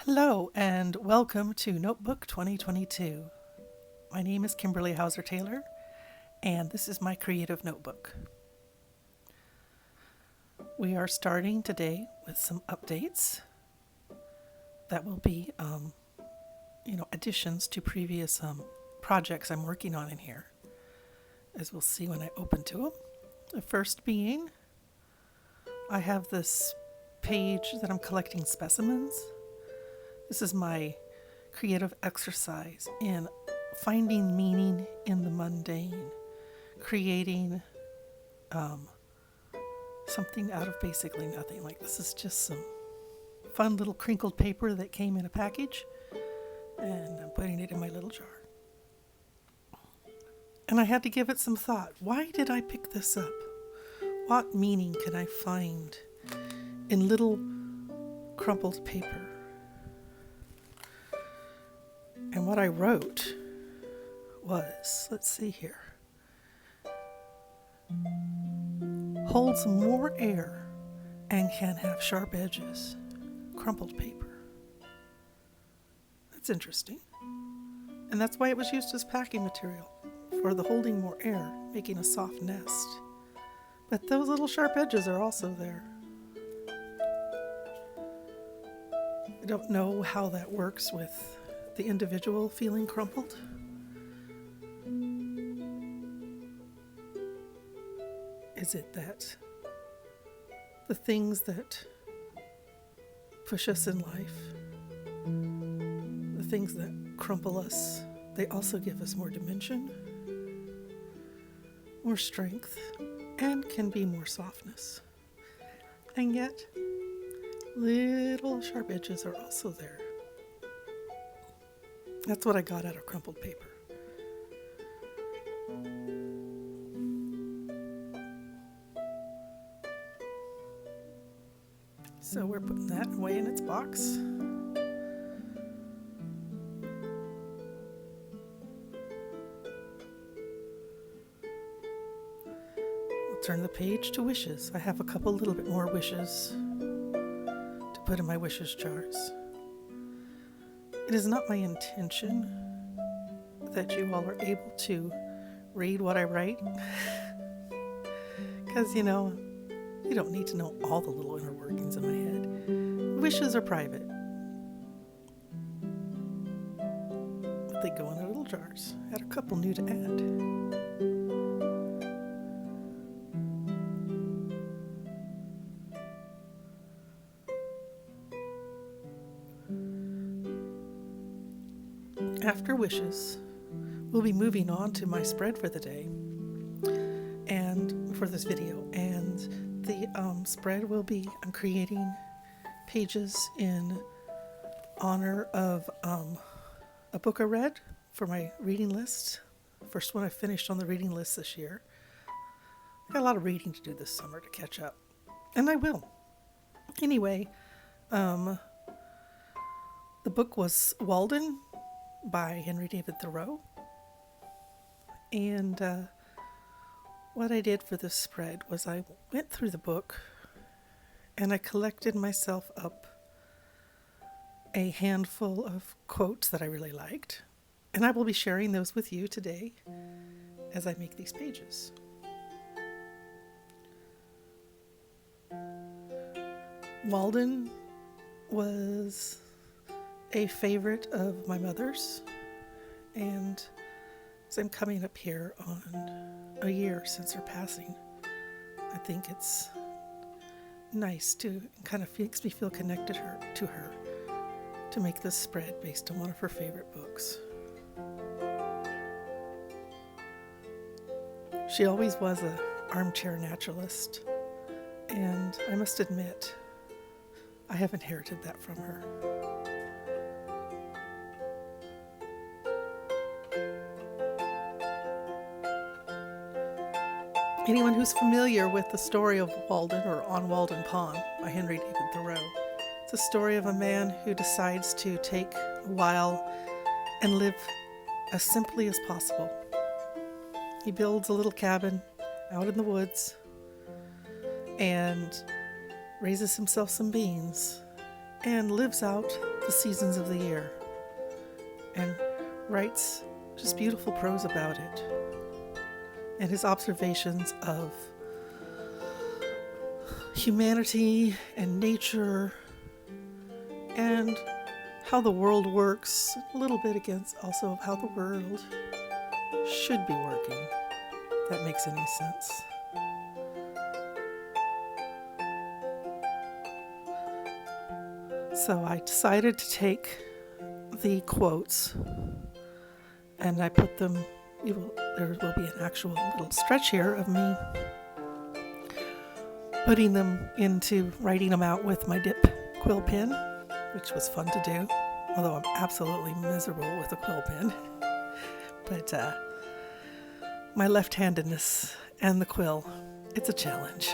Hello and welcome to Notebook 2022. My name is Kimberly Hauser Taylor and this is my creative notebook. We are starting today with some updates that will be additions to previous projects I'm working on in here, as we'll see when I open to them. The first being, I have this page that I'm collecting specimens. This is my creative exercise in finding meaning in the mundane, creating something out of basically nothing. Like, this is just some fun little crinkled paper that came in a package, and I'm putting it in my little jar. And I had to give it some thought. Why did I pick this up? What meaning can I find in little crumpled paper? And what I wrote was, let's see here, holds more air and can have sharp edges. Crumpled paper. That's interesting. And that's why it was used as packing material, for the holding more air, making a soft nest. But those little sharp edges are also there. I don't know how that works with the individual feeling crumpled. Is it that the things that push us in life, the things that crumple us, they also give us more dimension, more strength, and can be more softness. And yet, little sharp edges are also there. That's what I got out of crumpled paper. So we're putting that away in its box. We'll turn the page to wishes. I have a couple little bit more wishes to put in my wishes jars. It is not my intention that you all are able to read what I write, because you don't need to know all the little inner workings in my head. Wishes are private, but they go in their little jars. I had a couple new to add. After wishes, we'll be moving on to my spread for the day and for this video. And the spread will be, I'm creating pages in honor of a book I read for my reading list. First one I finished on the reading list this year. I got a lot of reading to do this summer to catch up, and I will. Anyway, the book was Walden by Henry David Thoreau. And what I did for this spread was I went through the book and I collected myself up a handful of quotes that I really liked. And I will be sharing those with you today as I make these pages. Walden was a favorite of my mother's, and as I'm coming up here on a year since her passing, I think it's nice to kind of makes me feel connected to her to make this spread based on one of her favorite books. She always was an armchair naturalist, and I must admit, I have inherited that from her. Anyone who's familiar with the story of Walden, or On Walden Pond by Henry David Thoreau, it's a story of a man who decides to take a while and live as simply as possible. He builds a little cabin out in the woods and raises himself some beans and lives out the seasons of the year and writes just beautiful prose about it, and his observations of humanity and nature and how the world works, a little bit against also of how the world should be working, if that makes any sense. So I decided to take the quotes and I put them, there will be an actual little stretch here of me putting them into writing them out with my dip quill pen, which was fun to do, although I'm absolutely miserable with a quill pen. But my left-handedness and the quill, it's a challenge.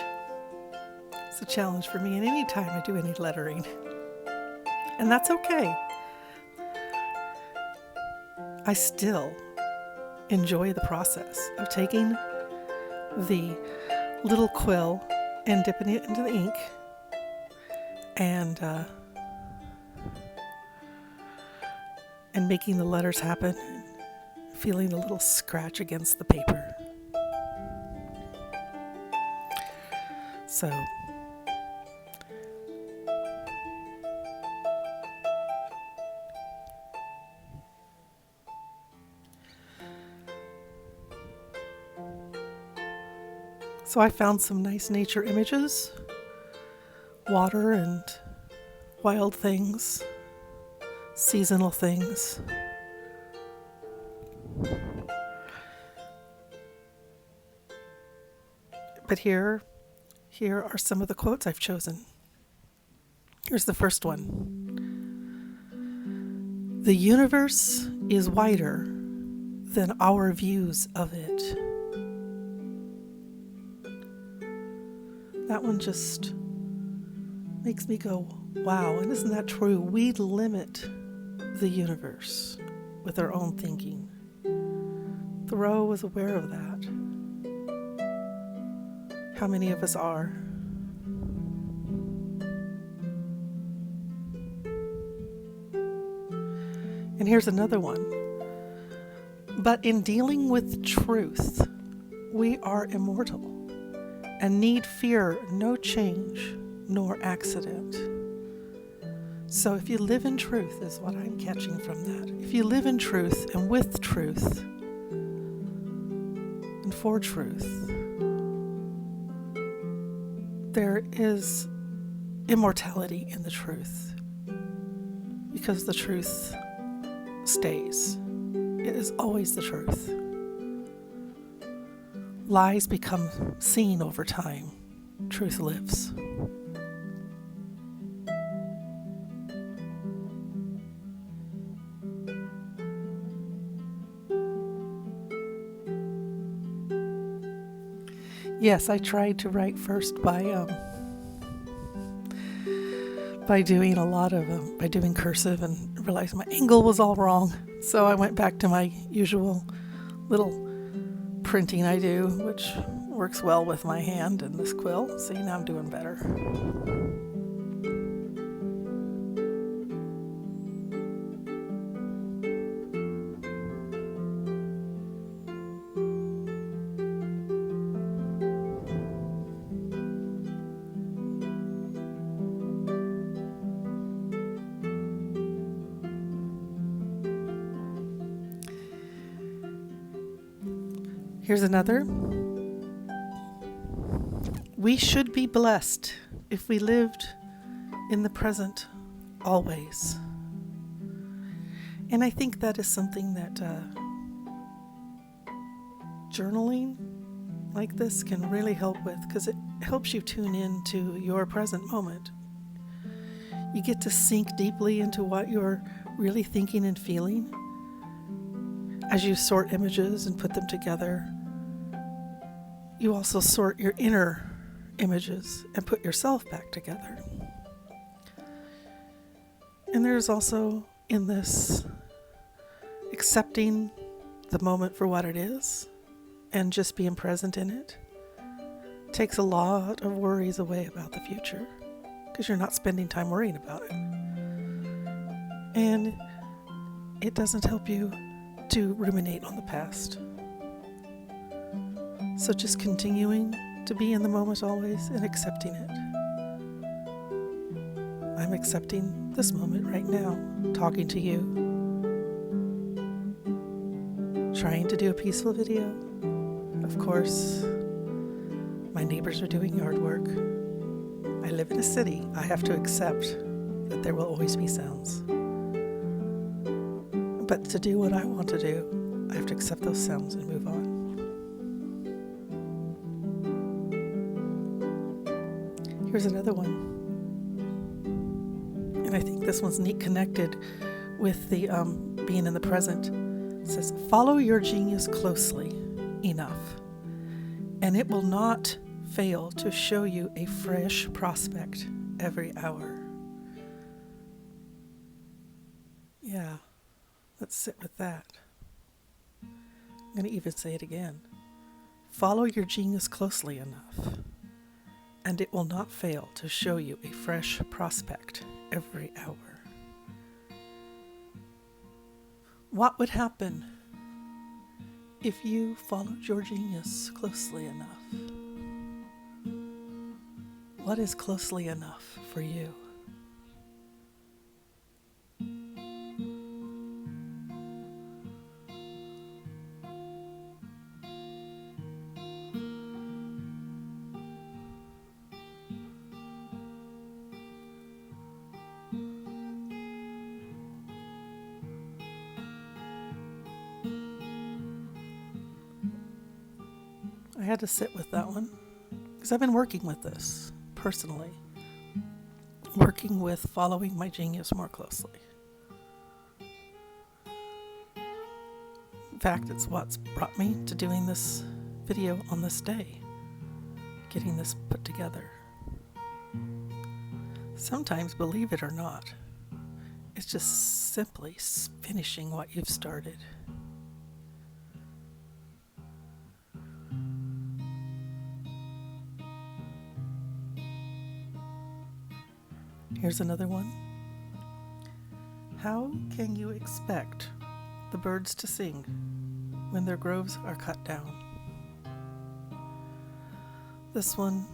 It's a challenge for me, and any time I do any lettering. And that's okay. I still enjoy the process of taking the little quill and dipping it into the ink and making the letters happen, feeling the little scratch against the paper. So I found some nice nature images, water and wild things, seasonal things. But here are some of the quotes I've chosen. Here's the first one. The universe is wider than our views of it. That one just makes me go, wow, and isn't that true? We limit the universe with our own thinking. Thoreau was aware of that. How many of us are? And here's another one. But in dealing with truth, we are immortal and need fear no change nor accident. So if you live in truth, is what I'm catching from that. If you live in truth and with truth and for truth, there is immortality in the truth, because the truth stays. It is always the truth. Lies become seen over time. Truth lives. Yes, I tried to write first by doing a lot of by doing cursive, and realized my angle was all wrong. So I went back to my usual little printing I do, which works well with my hand and this quill. See, now I'm doing better. Here's another. We should be blessed if we lived in the present always. And I think that is something that journaling like this can really help with, because it helps you tune into your present moment. You get to sink deeply into what you're really thinking and feeling. As you sort images and put them together, you also sort your inner images and put yourself back together. And there's also in this accepting the moment for what it is and just being present in it takes a lot of worries away about the future, because you're not spending time worrying about it. And it doesn't help you to ruminate on the past. So just continuing to be in the moment always and accepting it. I'm accepting this moment right now, talking to you, trying to do a peaceful video. Of course, my neighbors are doing yard work. I live in a city. I have to accept that there will always be sounds. But to do what I want to do, I have to accept those sounds and move on. Here's another one. And I think this one's neat, connected with the being in the present. It says, follow your genius closely enough, and it will not fail to show you a fresh prospect every hour. Yeah, let's sit with that. I'm going to even say it again. Follow your genius closely enough, and it will not fail to show you a fresh prospect every hour. What would happen if you followed your genius closely enough? What is closely enough for you? I had to sit with that one because I've been working with this personally, working with following my genius more closely. In fact, it's what's brought me to doing this video on this day, getting this put together. Sometimes, believe it or not, it's just simply finishing what you've started. Here's another one. How can you expect the birds to sing when their groves are cut down? This one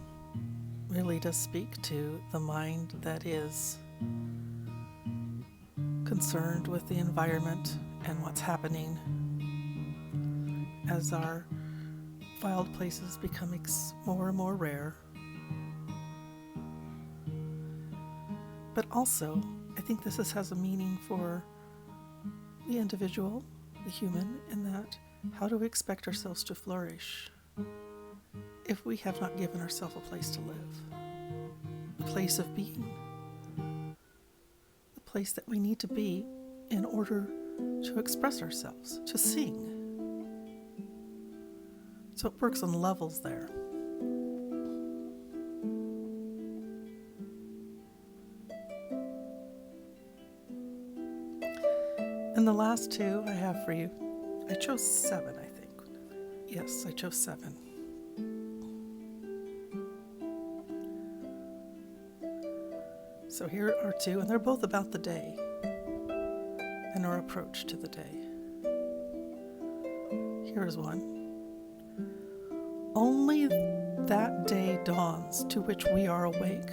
really does speak to the mind that is concerned with the environment and what's happening as our wild places become more and more rare. But also, I think this has a meaning for the individual, the human, in that how do we expect ourselves to flourish if we have not given ourselves a place to live, a place of being, the place that we need to be in order to express ourselves, to sing. So it works on levels there. And the last two I have for you, I chose 7, I think. Yes, I chose 7. So here are 2, and they're both about the day and our approach to the day. Here is one. Only that day dawns to which we are awake.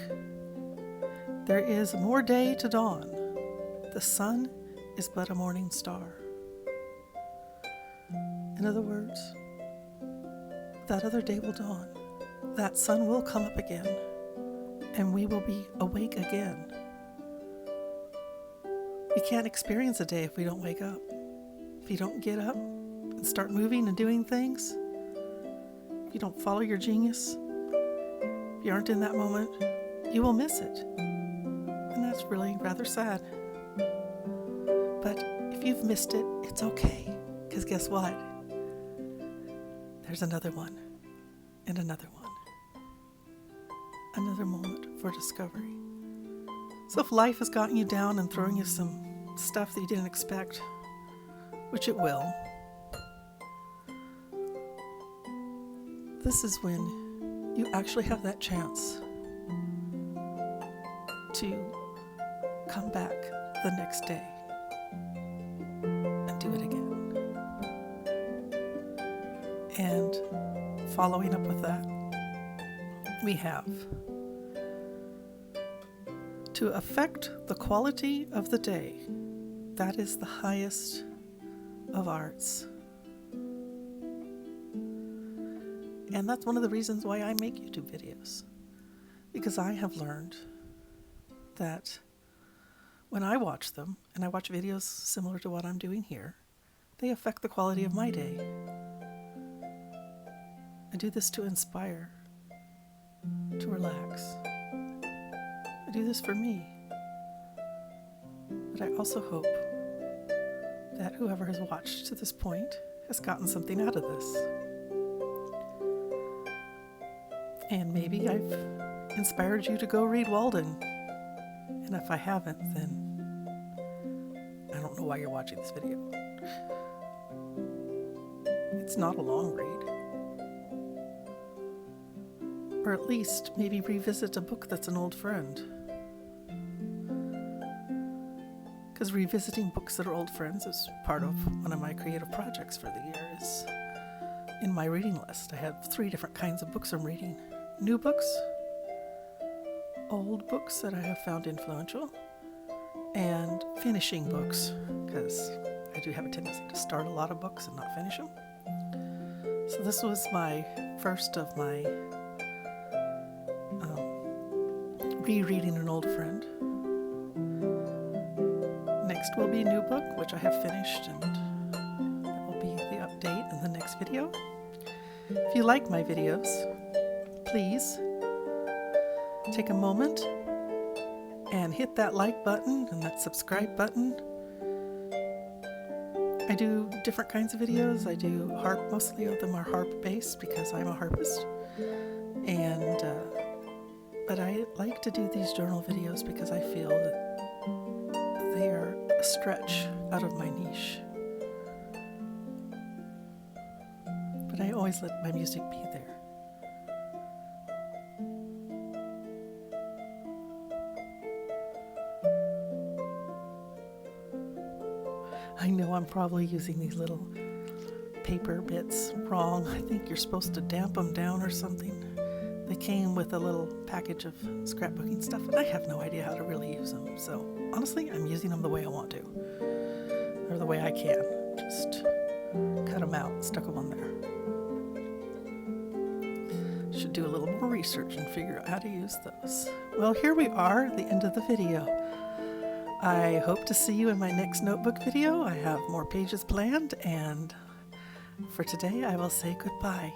There is more day to dawn. The sun is but a morning star. In other words, that other day will dawn. That sun will come up again, and we will be awake again. We can't experience a day if we don't wake up. If you don't get up and start moving and doing things, if you don't follow your genius, if you aren't in that moment, you will miss it. And that's really rather sad. But if you've missed it, it's okay. Because guess what? There's another one, and another one. Another moment for discovery. So if life has gotten you down and throwing you some stuff that you didn't expect, which it will, this is when you actually have that chance to come back the next day and do it again. And following up with that, we have to affect the quality of the day. That is the highest of arts. And that's one of the reasons why I make YouTube videos. Because I have learned that when I watch them, and I watch videos similar to what I'm doing here, they affect the quality of my day. I do this to inspire, to relax. I do this for me. But I also hope that whoever has watched to this point has gotten something out of this. And maybe I've inspired you to go read Walden. And if I haven't, then I don't know why you're watching this video. It's not a long read. Or at least maybe revisit a book that's an old friend. Because revisiting books that are old friends is part of one of my creative projects for the year. Is in my reading list. I have 3 different kinds of books I'm reading. New books, old books that I have found influential, and finishing books, because I do have a tendency to start a lot of books and not finish them. So this was my first of my rereading an old friend. Next will be a new book, which I have finished, and that will be the update in the next video. If you like my videos, please take a moment and hit that like button and that subscribe button. I do different kinds of videos. I do harp, mostly of them are harp based because I'm a harpist. And but I like to do these journal videos because I feel that they are a stretch out of my niche. But I always let my music be there. I know I'm probably using these little paper bits wrong. I think you're supposed to damp them down or something. They came with a little package of scrapbooking stuff, and I have no idea how to really use them. So honestly, I'm using them the way I want to, or the way I can. Just cut them out, stuck them on there. Should do a little more research and figure out how to use those. Well, here we are at the end of the video. I hope to see you in my next notebook video. I have more pages planned, and for today I will say goodbye.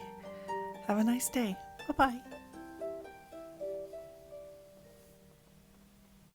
Have a nice day. Bye-bye.